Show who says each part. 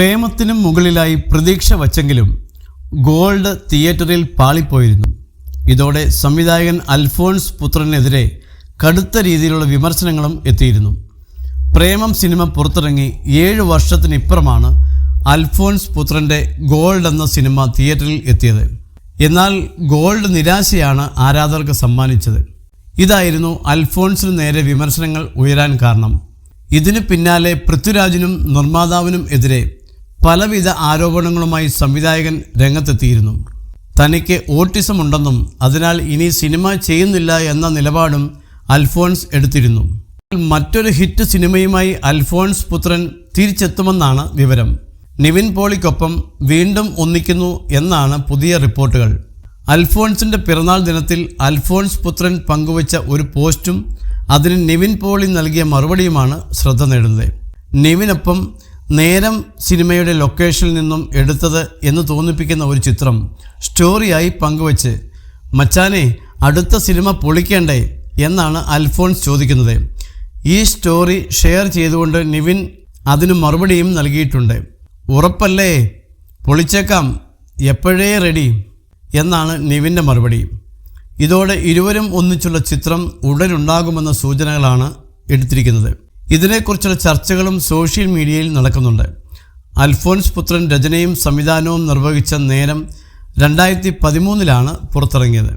Speaker 1: പ്രേമത്തിനും മുകളിലായി പ്രതീക്ഷ വച്ചെങ്കിലും ഗോൾഡ് തിയേറ്ററിൽ പാളിപ്പോയിരുന്നു. ഇതോടെ സംവിധായകൻ അൽഫോൺസ് പുത്രനെതിരെ കടുത്ത രീതിയിലുള്ള വിമർശനങ്ങളും എത്തിയിരുന്നു. പ്രേമം സിനിമ പുറത്തിറങ്ങി 7 വർഷത്തിനിപ്പുറമാണ് അൽഫോൺസ് പുത്രൻ്റെ ഗോൾഡ് എന്ന സിനിമ തിയേറ്ററിൽ എത്തിയത്. എന്നാൽ ഗോൾഡ് നിരാശയാണ് ആരാധകർക്ക് സമ്മാനിച്ചത്. ഇതായിരുന്നു അൽഫോൺസിന് നേരെ വിമർശനങ്ങൾ ഉയരാൻ കാരണം. ഇതിനു പിന്നാലെ പൃഥ്വിരാജിനും നിർമ്മാതാവിനും എതിരെ പലവിധ ആരോപണങ്ങളുമായി സംവിധായകൻ രംഗത്തെത്തിയിരുന്നു. തനിക്ക് ഓട്ടിസം ഉണ്ടെന്നും അതിനാൽ ഇനി സിനിമ ചെയ്യുന്നില്ല എന്ന നിലപാടും അൽഫോൺസ് എടുത്തിരുന്നു. മറ്റൊരു ഹിറ്റ് സിനിമയുമായി അൽഫോൺസ് പുത്രൻ തിരിച്ചെത്തുമെന്നാണ് വിവരം. നിവിൻ പോളിക്കൊപ്പം വീണ്ടും ഒന്നിക്കുന്നു എന്നാണ് പുതിയ റിപ്പോർട്ടുകൾ. അൽഫോൺസിൻ്റെ പിറന്നാൾ ദിനത്തിൽ അൽഫോൺസ് പുത്രൻ പങ്കുവച്ച ഒരു പോസ്റ്റും അതിന് നിവിൻ പോളി നൽകിയ മറുപടിയുമാണ് ശ്രദ്ധ നേടുന്നത്. നിവിനൊപ്പം നേരം സിനിമയുടെ ലൊക്കേഷനിൽ നിന്നും എടുത്തത് എന്ന് തോന്നിപ്പിക്കുന്ന ഒരു ചിത്രം സ്റ്റോറിയായി പങ്കുവച്ച് മച്ചാനെ അടുത്ത സിനിമ പൊളിക്കേണ്ടേ എന്നാണ് അൽഫോൺസ് ചോദിക്കുന്നത്. ഈ സ്റ്റോറി ഷെയർ ചെയ്തുകൊണ്ട് നിവിൻ അതിന് മറുപടിയും നൽകിയിട്ടുണ്ട്. ഉറപ്പല്ലേ, പൊളിച്ചേക്കാം, എപ്പോഴേ റെഡി എന്നാണ് നിവിൻ്റെ മറുപടി. ഇതോടെ ഇരുവരും ഒന്നിച്ചുള്ള ചിത്രം ഉടനുണ്ടാകുമെന്ന സൂചനകളാണ് എടുത്തിരിക്കുന്നത്. ഇതിനെക്കുറിച്ചുള്ള ചർച്ചകളും സോഷ്യൽ മീഡിയയിൽ നടക്കുന്നുണ്ട്. അൽഫോൺസ് പുത്രൻ രചനയും സംവിധാനവും നിർവഹിച്ച നേരം 2013 പുറത്തിറങ്ങിയത്.